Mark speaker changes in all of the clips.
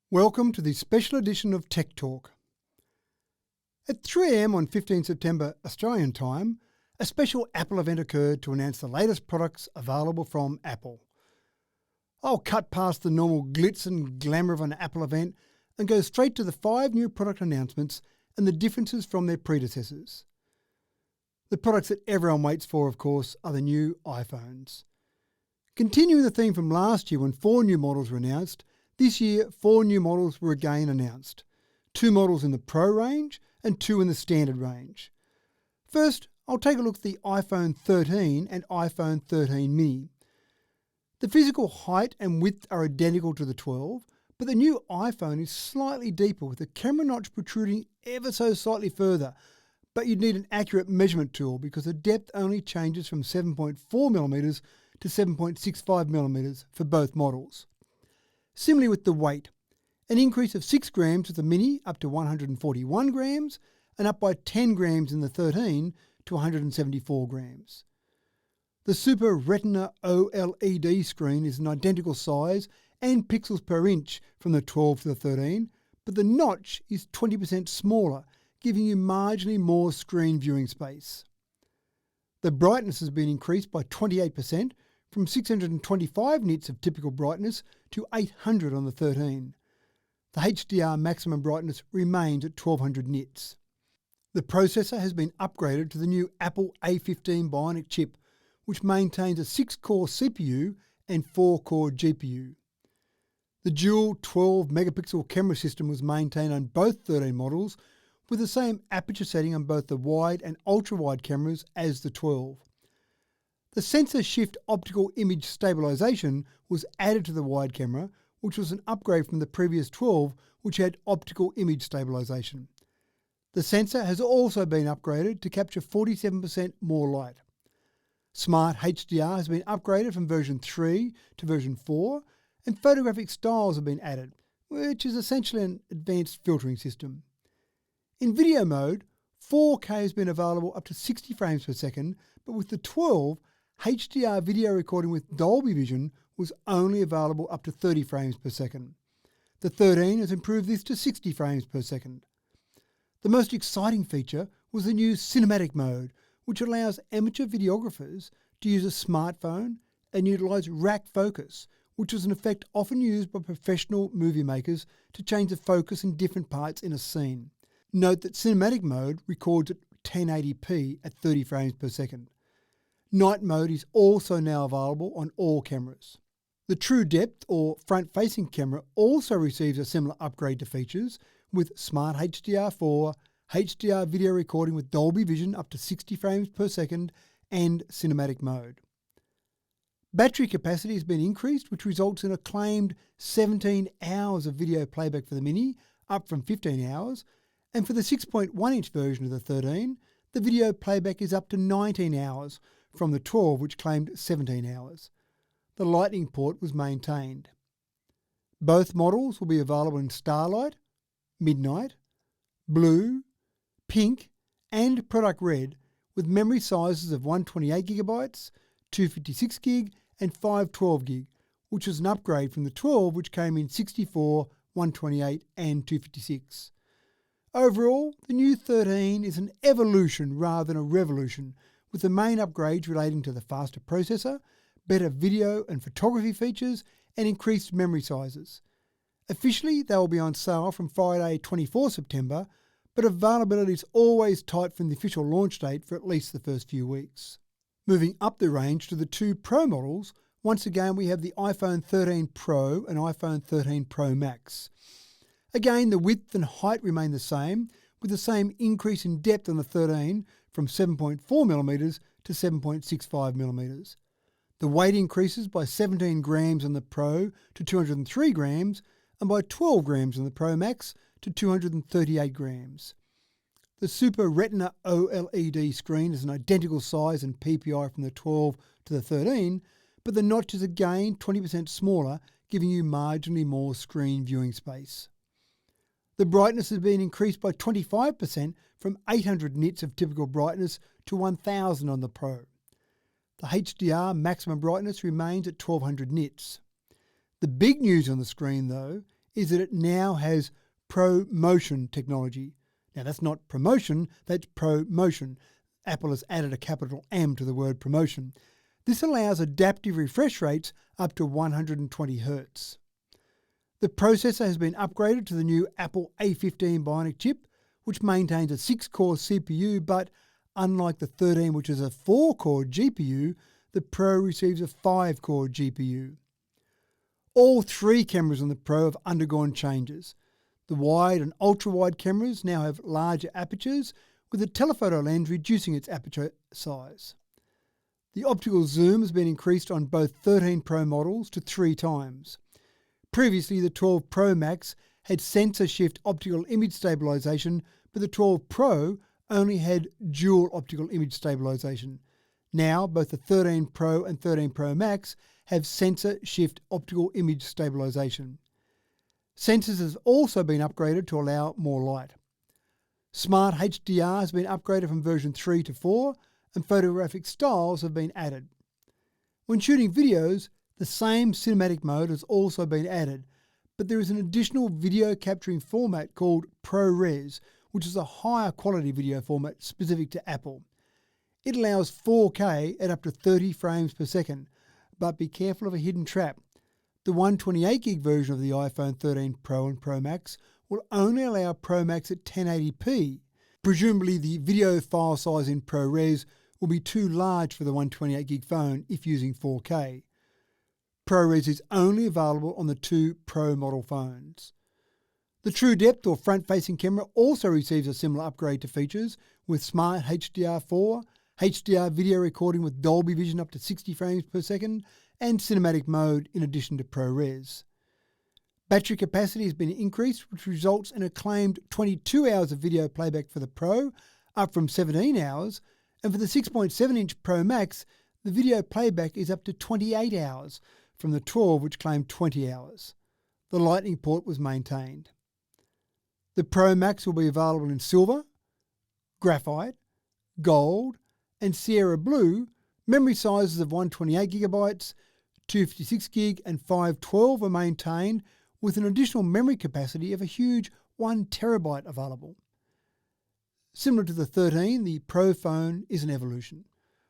Speaker 1: Welcome to the special edition of Tech Talk. At 3 a.m. on 15 September Australian time, a special Apple event occurred to announce the latest products available from Apple. I'll cut past the normal glitz and glamour of an Apple event and go straight to the 5 new product announcements and the differences from their predecessors. The products that everyone waits for, of course, are the new iPhones. Continuing the theme from last year when 4 new models were announced, this year 4 new models were again announced. 2 models in the Pro range and 2 in the Standard range. First, I'll take a look at the iPhone 13 and iPhone 13 mini. The physical height and width are identical to the 12, but the new iPhone is slightly deeper with the camera notch protruding ever so slightly further, but you'd need an accurate measurement tool because the depth only changes from 7.4mm to 7.65mm for both models. Similarly with the weight, an increase of 6 grams with the Mini up to 141 grams and up by 10 grams in the 13 to 174 grams. The Super Retina OLED screen is an identical size and pixels per inch from the 12 to the 13, but the notch is 20% smaller, giving you marginally more screen viewing space. The brightness has been increased by 28%, from 625 nits of typical brightness to 800 on the 13. The HDR maximum brightness remains at 1200 nits. The processor has been upgraded to the new Apple A15 Bionic chip, which maintains a 6-core CPU and 4-core GPU. The dual 12-megapixel camera system was maintained on both 13 models, with the same aperture setting on both the wide and ultra-wide cameras as the 12. The sensor shift optical image stabilisation was added to the wide camera, which was an upgrade from the previous 12, which had optical image stabilisation. The sensor has also been upgraded to capture 47% more light. Smart HDR has been upgraded from version 3 to version 4, and photographic styles have been added, which is essentially an advanced filtering system. In video mode, 4K has been available up to 60 frames per second, but with the 12, HDR video recording with Dolby Vision was only available up to 30 frames per second. The 13 has improved this to 60 frames per second. The most exciting feature was the new cinematic mode, which allows amateur videographers to use a smartphone and utilise rack focus, which is an effect often used by professional movie makers to change the focus in different parts in a scene. Note that cinematic mode records at 1080p at 30 frames per second. Night mode is also now available on all cameras. The True Depth or front-facing camera also receives a similar upgrade to features with Smart HDR4, HDR video recording with Dolby Vision up to 60 frames per second and cinematic mode. Battery capacity has been increased, which results in a claimed 17 hours of video playback for the Mini, up from 15 hours, and for the 6.1-inch version of the 13, the video playback is up to 19 hours, from the 12, which claimed 17 hours. The Lightning port was maintained. Both models will be available in Starlight, Midnight, Blue, Pink and Product Red, with memory sizes of 128GB, 256GB and 512GB, which is an upgrade from the 12, which came in 64, 128 and 256. Overall, the new 13 is an evolution rather than a revolution, with the main upgrades relating to the faster processor, better video and photography features, and increased memory sizes. Officially, they will be on sale from Friday 24 September, but availability is always tight from the official launch date for at least the first few weeks. Moving up the range to the 2 Pro models, once again we have the iPhone 13 Pro and iPhone 13 Pro Max. Again, the width and height remain the same, with the same increase in depth on the 13 from 7.4mm to 7.65mm. The weight increases by 17 grams on the Pro to 203 grams and by 12 grams on the Pro Max to 238 grams. The Super Retina OLED screen is an identical size and PPI from the 12 to the 13, but the notch is again 20% smaller, giving you marginally more screen viewing space. The brightness has been increased by 25% from 800 nits of typical brightness to 1000 on the Pro. The HDR maximum brightness remains at 1200 nits. The big news on the screen, though, is that it now has ProMotion technology. Now that's not promotion, that's ProMotion. Apple has added a capital M to the word promotion. This allows adaptive refresh rates up to 120 Hz. The processor has been upgraded to the new Apple A15 Bionic chip, which maintains a 6-core CPU, but unlike the 13, which is a 4-core GPU, the Pro receives a 5-core GPU. All 3 cameras on the Pro have undergone changes. The wide and ultra-wide cameras now have larger apertures, with the telephoto lens reducing its aperture size. The optical zoom has been increased on both 13 Pro models to 3 times. Previously, the 12 Pro Max had sensor shift optical image stabilization, but the 12 Pro only had dual optical image stabilization. Now, both the 13 Pro and 13 Pro Max have sensor shift optical image stabilization. Sensors have also been upgraded to allow more light. Smart HDR has been upgraded from version 3 to 4, and photographic styles have been added. When shooting videos, the same cinematic mode has also been added, but there is an additional video capturing format called ProRes, which is a higher quality video format specific to Apple. It allows 4K at up to 30 frames per second, but be careful of a hidden trap. The 128GB version of the iPhone 13 Pro and Pro Max will only allow Pro Max at 1080p. Presumably the video file size in ProRes will be too large for the 128GB phone if using 4K. ProRes is only available on the 2 Pro model phones. The True Depth or front-facing camera also receives a similar upgrade to features with Smart HDR4, HDR video recording with Dolby Vision up to 60 frames per second, and cinematic mode in addition to ProRes. Battery capacity has been increased, which results in a claimed 22 hours of video playback for the Pro, up from 17 hours, and for the 6.7-inch Pro Max, the video playback is up to 28 hours, from the 12, which claimed 20 hours. The Lightning port was maintained. The Pro Max will be available in silver, graphite, gold, and Sierra Blue. Memory sizes of 128GB, 256GB and 512 are maintained, with an additional memory capacity of a huge 1TB available. Similar to the 13, the Pro phone is an evolution.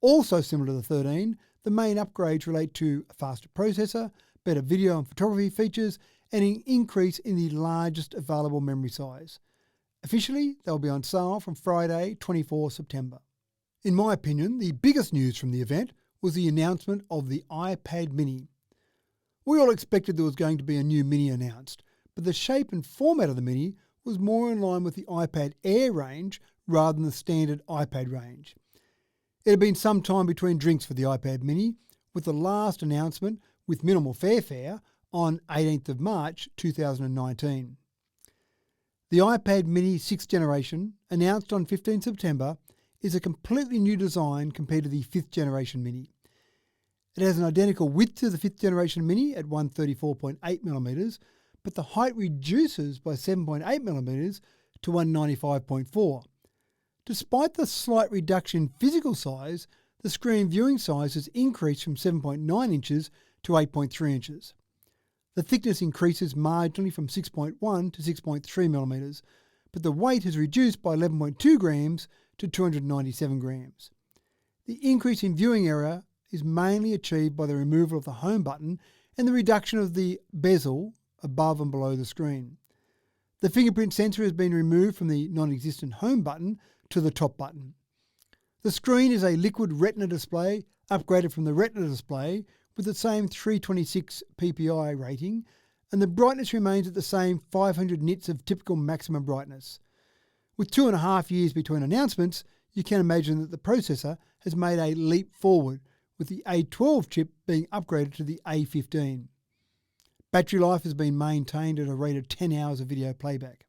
Speaker 1: Also similar to the 13, the main upgrades relate to a faster processor, better video and photography features, and an increase in the largest available memory size. Officially, they'll be on sale from Friday, 24 September. In my opinion, the biggest news from the event was the announcement of the iPad mini. We all expected there was going to be a new mini announced, but the shape and format of the mini was more in line with the iPad Air range rather than the standard iPad range. It had been some time between drinks for the iPad mini, with the last announcement with minimal fanfare on 18th of March 2019. The iPad mini 6th generation, announced on 15 September, is a completely new design compared to the 5th generation mini. It has an identical width to the 5th generation mini at 134.8mm, but the height reduces by 7.8mm to 195.4. Despite the slight reduction in physical size, the screen viewing size has increased from 7.9 inches to 8.3 inches. The thickness increases marginally from 6.1 to 6.3mm, but the weight has reduced by 11.2 grams to 297 grams. The increase in viewing area is mainly achieved by the removal of the home button and the reduction of the bezel above and below the screen. The fingerprint sensor has been removed from the non-existent home button to the top button. The screen is a liquid retina display, upgraded from the retina display with the same 326 ppi rating, and the brightness remains at the same 500 nits of typical maximum brightness. With 2.5 years between announcements, you can imagine that the processor has made a leap forward, with the A12 chip being upgraded to the A15. Battery life has been maintained at a rate of 10 hours of video playback.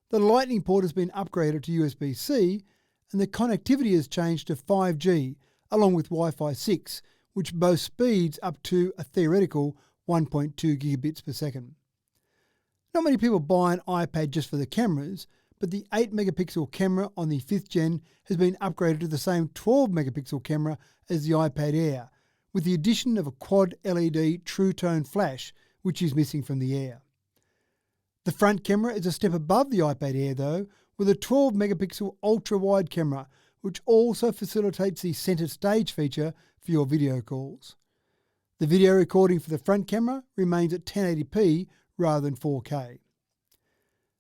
Speaker 1: The Lightning port has been upgraded to USB-C, and the connectivity has changed to 5G, along with Wi-Fi 6, which boasts speeds up to a theoretical 1.2 gigabits per second. Not many people buy an iPad just for the cameras, but the 8-megapixel camera on the 5th gen has been upgraded to the same 12-megapixel camera as the iPad Air, with the addition of a quad LED True Tone flash, which is missing from the Air. The front camera is a step above the iPad Air though, with a 12 megapixel ultra-wide camera, which also facilitates the centre stage feature for your video calls. The video recording for the front camera remains at 1080p rather than 4K.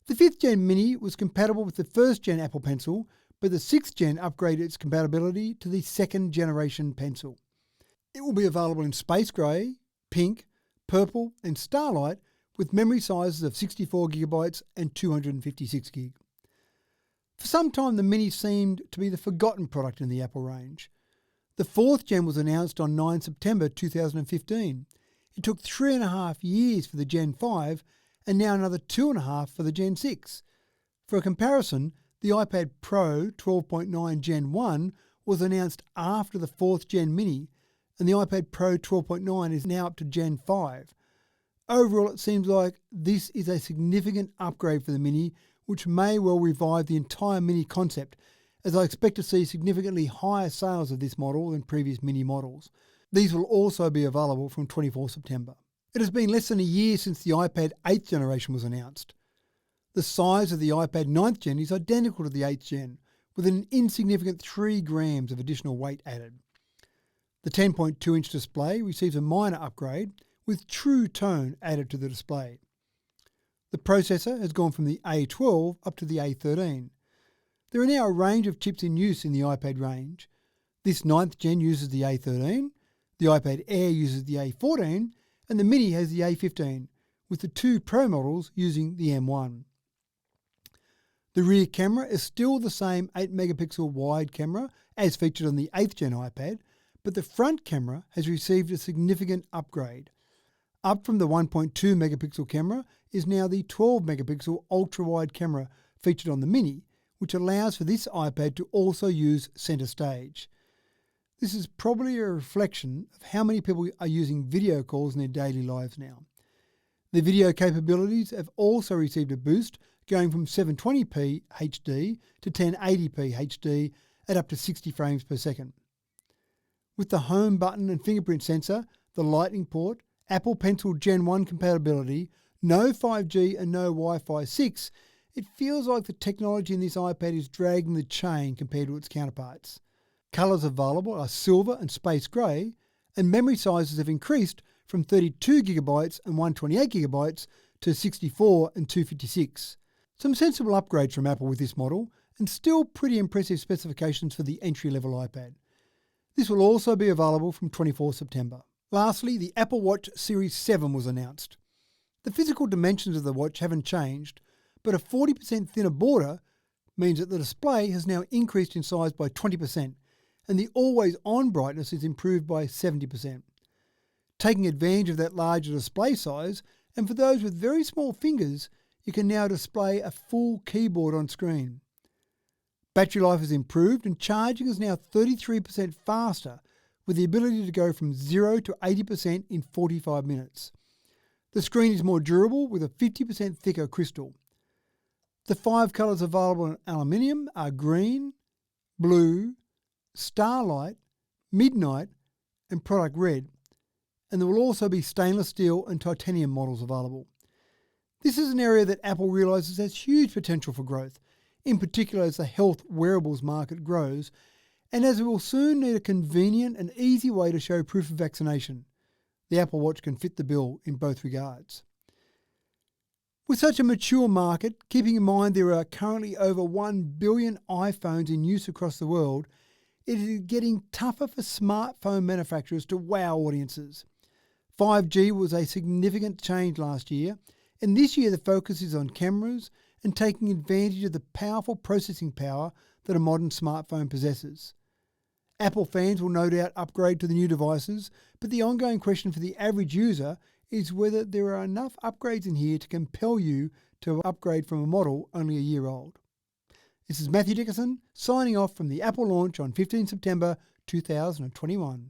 Speaker 1: The 5th Gen Mini was compatible with the 1st Gen Apple Pencil, but the 6th Gen upgraded its compatibility to the 2nd generation Pencil. It will be available in Space Grey, Pink, Purple and Starlight with memory sizes of 64GB and 256GB. For some time the Mini seemed to be the forgotten product in the Apple range. The 4th Gen was announced on 9 September 2015. It took 3.5 years for the Gen 5 and now another 2.5 for the Gen 6. For a comparison, the iPad Pro 12.9 Gen 1 was announced after the 4th Gen Mini, and the iPad Pro 12.9 is now up to Gen 5. Overall, it seems like this is a significant upgrade for the Mini, which may well revive the entire Mini concept, as I expect to see significantly higher sales of this model than previous Mini models. These will also be available from 24 September. It has been less than a year since the iPad 8th generation was announced. The size of the iPad 9th Gen is identical to the 8th Gen, with an insignificant 3 grams of additional weight added. The 10.2-inch display receives a minor upgrade, with True Tone added to the display. The processor has gone from the A12 up to the A13. There are now a range of chips in use in the iPad range. This 9th Gen uses the A13, the iPad Air uses the A14, and the Mini has the A15, with the 2 Pro models using the M1. The rear camera is still the same 8 megapixel wide camera as featured on the 8th Gen iPad, but the front camera has received a significant upgrade. Up from the 1.2 megapixel camera is now the 12 megapixel ultra-wide camera featured on the Mini, which allows for this iPad to also use centre stage. This is probably a reflection of how many people are using video calls in their daily lives now. The video capabilities have also received a boost, going from 720p HD to 1080p HD at up to 60 frames per second. With the home button and fingerprint sensor, the Lightning port, Apple Pencil Gen 1 compatibility, no 5G and no Wi-Fi 6, it feels like the technology in this iPad is dragging the chain compared to its counterparts. Colours available are silver and space grey, and memory sizes have increased from 32GB and 128GB to 64 and 256. Some sensible upgrades from Apple with this model, and still pretty impressive specifications for the entry-level iPad. This will also be available from 24 September. Lastly, the Apple Watch Series 7 was announced. The physical dimensions of the watch haven't changed, but a 40% thinner border means that the display has now increased in size by 20%, and the always-on brightness is improved by 70%. Taking advantage of that larger display size, and for those with very small fingers, you can now display a full keyboard on screen. Battery life has improved and charging is now 33% faster, with the ability to go from 0 to 80% in 45 minutes. The screen is more durable with a 50% thicker crystal. The 5 colours available in aluminium are green, blue, Starlight, Midnight and Product Red, and there will also be stainless steel and titanium models available. This is an area that Apple realises has huge potential for growth, in particular as the health wearables market grows, and as it will soon need a convenient and easy way to show proof of vaccination. The Apple Watch can fit the bill in both regards. With such a mature market, keeping in mind there are currently over 1 billion iPhones in use across the world, it is getting tougher for smartphone manufacturers to wow audiences. 5G was a significant change last year, and this year the focus is on cameras and taking advantage of the powerful processing power that a modern smartphone possesses. Apple fans will no doubt upgrade to the new devices, but the ongoing question for the average user is whether there are enough upgrades in here to compel you to upgrade from a model only a year old. This is Mathew Dickerson, signing off from the Apple launch on 15 September 2021.